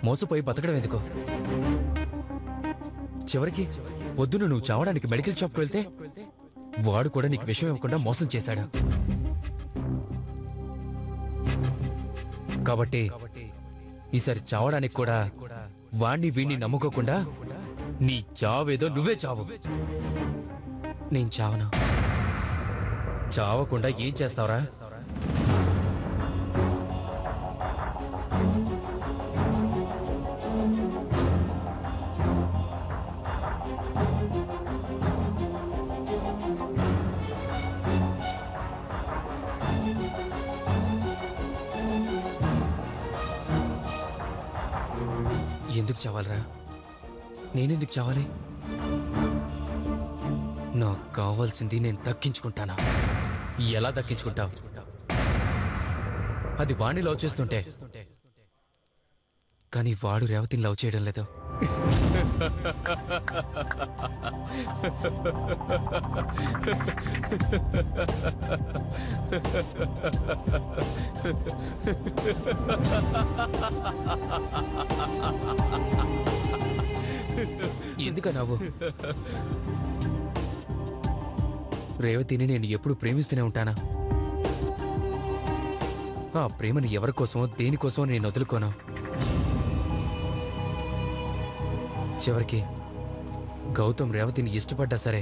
మోసపోయి బతకడం ఎందుకు? చివరికి పొద్దున నువ్వు చావడానికి మెడికల్ షాప్కి వెళ్తే వాడు కూడా నీకు విషయం ఇవ్వకుండా మోసం చేశాడు. కాబట్టి ఈసారి చావడానికి కూడా వాణ్ణి వీణ్ణి నమ్ముకోకుండా నీ చావేదో నువ్వే చావు. నేను చావను. చావకుండా ఏం చేస్తావురా? ఎందుకు చావాలరా? నేనెందుకు చావాలి? నాకు కావాల్సింది నేను దక్కించుకుంటానా? ఎలా దక్కించుకుంటావు? అది వాణ్ణి లవ్ చేస్తుంటే, కానీ వాడు రేవతిని లవ్ చేయడం లేదు. ఎందుకన్నావు? రేవతిని నేను ఎప్పుడు ప్రేమిస్తూనే ఉంటానా? ఆ ప్రేమని ఎవరి కోసమో దేనికోసమో నేను వదులుకోను. చివరికి గౌతమ్ రేవతిని ఇష్టపడ్డా సరే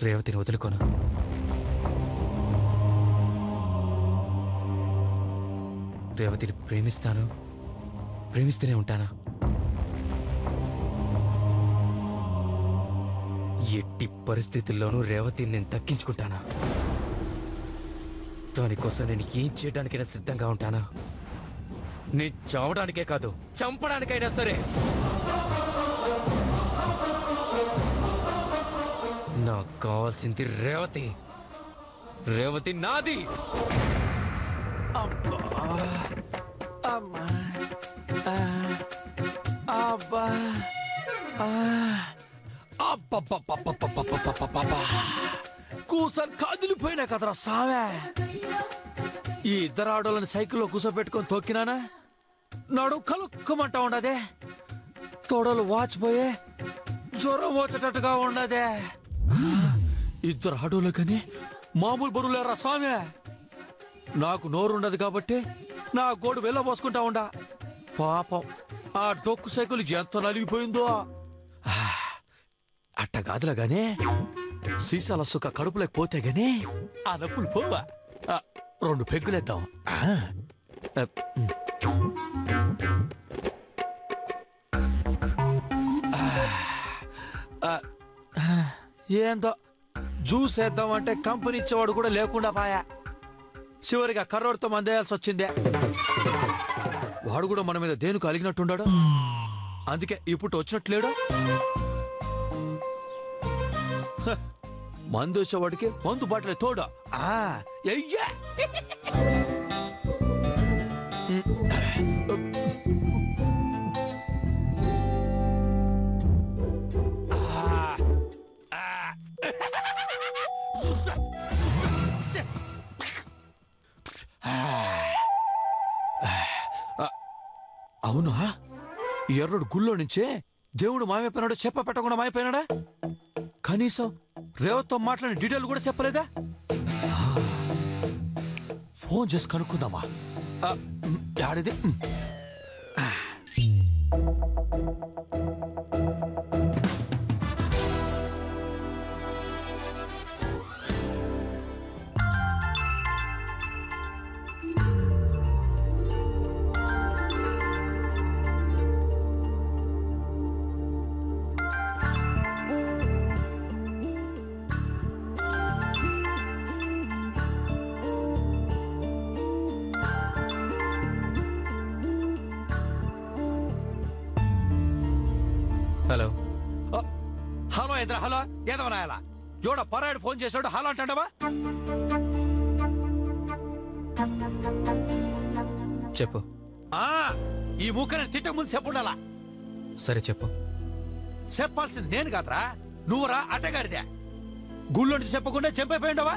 రేవతిని వదులుకోను. రేవతిని ప్రేమిస్తాను, ప్రేమిస్తూనే ఉంటానా? ఎట్టి పరిస్థితుల్లోనూ రేవతిని నేను దక్కించుకుంటానా? దానికోసం నేను ఏం చేయడానికైనా సిద్ధంగా ఉంటానా? నేను చావడానికే కాదు, చంపడానికైనా సరే. నాకు కావాల్సింది రేవతి. రేవతి నాది. కూసని కదిలిపోయినా కదరా సావే. ఈ ఇద్దరు ఆడోళ్ళని సైకిల్లో కూసోపెట్టుకొని తొక్కినానా నడు కలుక్కమంటా ఉండదే. తొడలు వాచిపోయే జ్వరం వచ్చేటట్టుగా ఉండదే. ఇద్దరు ఆడోళ్ళకని మామూలు బరువులేరా సామే. నాకు నోరుండదు కాబట్టి నా గోడు వెళ్ళబోసుకుంటా ఉండా. పాపం ఆ డొక్కు సైకిల్ ఎంత నలిగిపోయిందో. అట్ట కాదులా గానీ సీసాల సుఖ కడుపులోకి పోతే గానీ ఆ నొప్పులు పోవా. 2 పెగ్గులేద్దాం. ఏందో జ్యూస్ వేద్దామంటే కంపెనీ ఇచ్చేవాడు కూడా లేకుండా పాయా. చివరిగా కర్రోడితో మందేయాల్సి వచ్చిందే. వాడు కూడా మన మీద దేనికి అలిగినట్టున్నాడు. అందుకే ఇప్పుడు వచ్చినట్లేడు. మందు వచ్చేవాడికి మందు బాటలే తోడు. అయ్యా అవునా? ఈ ఎర్రడు గుళ్ళో నుంచే దేవుడు మాయమైపోయినాడు. చెప్ప పెట్టకుండా మాయపోయినాడా? కనీసం రేవత్తో మాట్లాడిన డీటెయిల్ కూడా చెప్పలేదా? ఫోన్ చేసి కనుక్కుందామా? ఆడిది. హలో. హలో ఎదురా. హలో ఏదవనాయాలా? ఎవడ పరాయుడు ఫోన్ చేసాడు హలో అంటావా? చెప్పు. ఈ ముక్కని తిట్టక ముందు చెప్పుండాలా. సరే చెప్పు. చెప్పాల్సింది నేను కాదురా, నువ్వురా అడ్డగాడిదే. గుళ్ళో నుంచి చెప్పకుండా చంపైపోయిండవా?